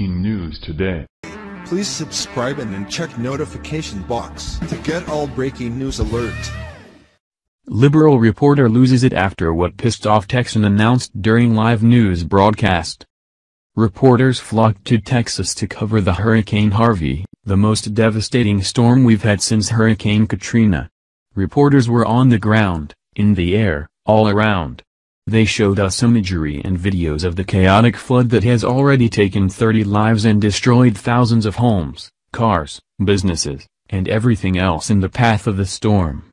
breaking news today. Please subscribe and then check notification box to get all breaking news alert. Liberal reporter loses it after what pissed off Texan announced during live news broadcast. Reporters flocked to Texas to cover the Hurricane Harvey, the most devastating storm we've had since Hurricane Katrina. Reporters were on the ground, in the air, all around. They showed us imagery and videos of the chaotic flood that has already taken 30 lives and destroyed thousands of homes, cars, businesses, and everything else in the path of the storm.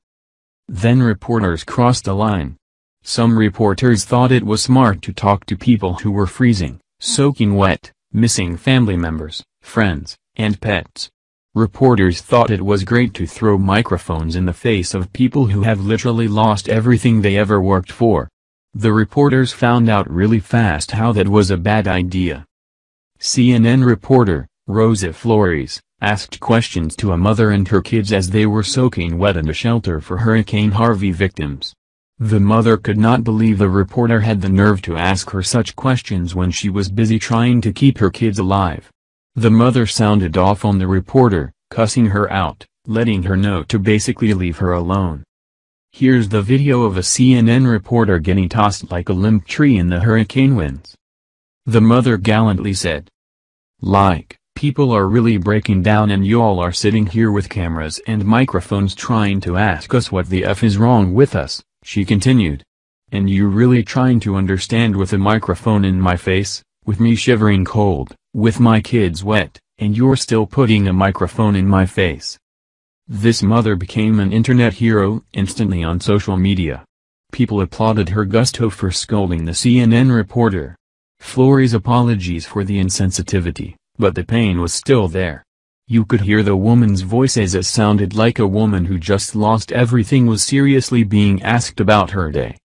Then reporters crossed the line. Some reporters thought it was smart to talk to people who were freezing, soaking wet, missing family members, friends, and pets. Reporters thought it was great to throw microphones in the face of people who have literally lost everything they ever worked for. The reporters found out really fast how that was a bad idea. CNN reporter, Rosa Flores, asked questions to a mother and her kids as they were soaking wet in a shelter for Hurricane Harvey victims. The mother could not believe the reporter had the nerve to ask her such questions when she was busy trying to keep her kids alive. The mother sounded off on the reporter, cussing her out, letting her know to basically leave her alone. Here's the video of a CNN reporter getting tossed like a limp tree in the hurricane winds. The mother gallantly said, "Like, people are really breaking down and y'all are sitting here with cameras and microphones trying to ask us what the F is wrong with us," she continued. "And you really trying to understand with a microphone in my face, with me shivering cold, with my kids wet, and you're still putting a microphone in my face." This mother became an internet hero instantly on social media. People applauded her gusto for scolding the CNN reporter. Flores' apologies for the insensitivity, but the pain was still there. You could hear the woman's voice as it sounded like a woman who just lost everything was seriously being asked about her day.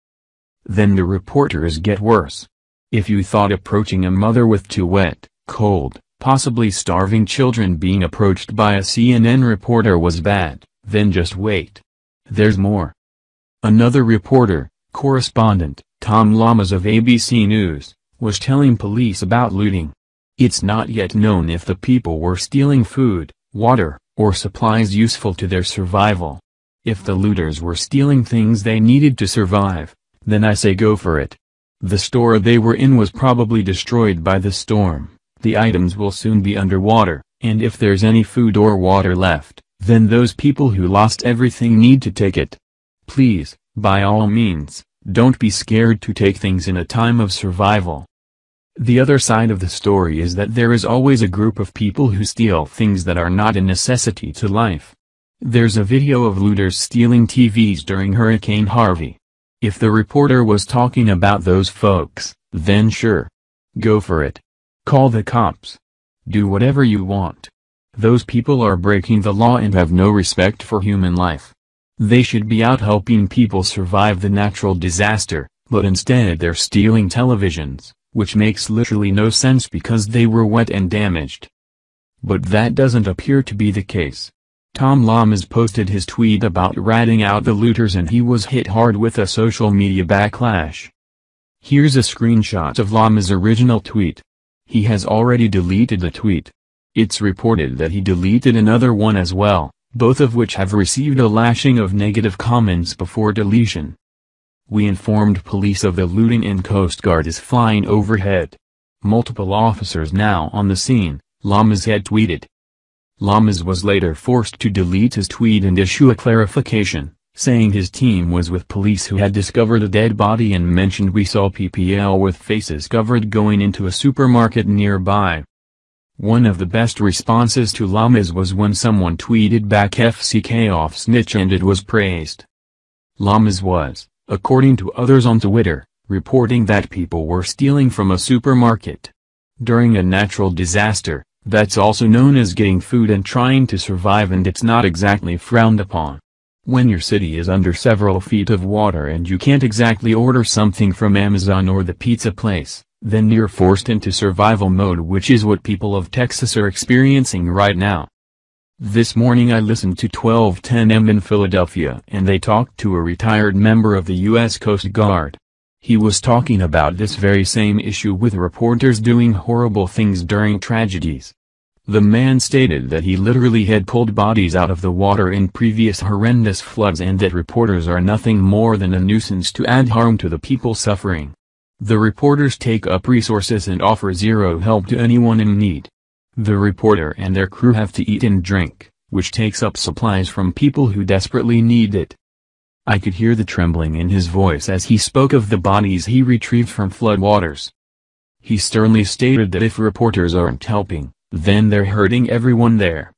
Then the reporters get worse. If you thought approaching a mother with two wet, cold, possibly starving children being approached by a CNN reporter was bad, then just wait. There's more. Another reporter, correspondent, Tom Lamas of ABC News, was telling police about looting. It's not yet known if the people were stealing food, water, or supplies useful to their survival. If the looters were stealing things they needed to survive, then I say go for it. The store they were in was probably destroyed by the storm. The items will soon be underwater, and if there's any food or water left, then those people who lost everything need to take it. Please, by all means, don't be scared to take things in a time of survival. The other side of the story is that there is always a group of people who steal things that are not a necessity to life. There's a video of looters stealing TVs during Hurricane Harvey. If the reporter was talking about those folks, then sure. Go for it. Call the cops. Do whatever you want. Those people are breaking the law and have no respect for human life. They should be out helping people survive the natural disaster, but instead they're stealing televisions, which makes literally no sense because they were wet and damaged. But that doesn't appear to be the case. Tom Lamas posted his tweet about ratting out the looters and he was hit hard with a social media backlash. Here's a screenshot of Lamas' original tweet. He has already deleted the tweet. It's reported that he deleted another one as well, both of which have received a lashing of negative comments before deletion. We informed police of the looting and Coast Guard is flying overhead. Multiple officers now on the scene, Lamas had tweeted. Lamas was later forced to delete his tweet and issue a clarification, saying his team was with police who had discovered a dead body and mentioned we saw PPL with faces covered going into a supermarket nearby. One of the best responses to Lamas was when someone tweeted back "FCK off snitch" and it was praised. Lamas was, according to others on Twitter, reporting that people were stealing from a supermarket. During a natural disaster, that's also known as getting food and trying to survive, and it's not exactly frowned upon. When your city is under several feet of water and you can't exactly order something from Amazon or the pizza place, then you're forced into survival mode, which is what people of Texas are experiencing right now. This morning I listened to 1210 AM in Philadelphia and they talked to a retired member of the U.S. Coast Guard. He was talking about this very same issue with reporters doing horrible things during tragedies. The man stated that he literally had pulled bodies out of the water in previous horrendous floods and that reporters are nothing more than a nuisance to add harm to the people suffering. The reporters take up resources and offer zero help to anyone in need. The reporter and their crew have to eat and drink, which takes up supplies from people who desperately need it. I could hear the trembling in his voice as he spoke of the bodies he retrieved from floodwaters. He sternly stated that if reporters aren't helping, then they're hurting everyone there.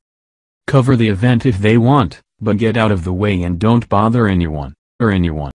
Cover the event if they want, but get out of the way and don't bother anyone.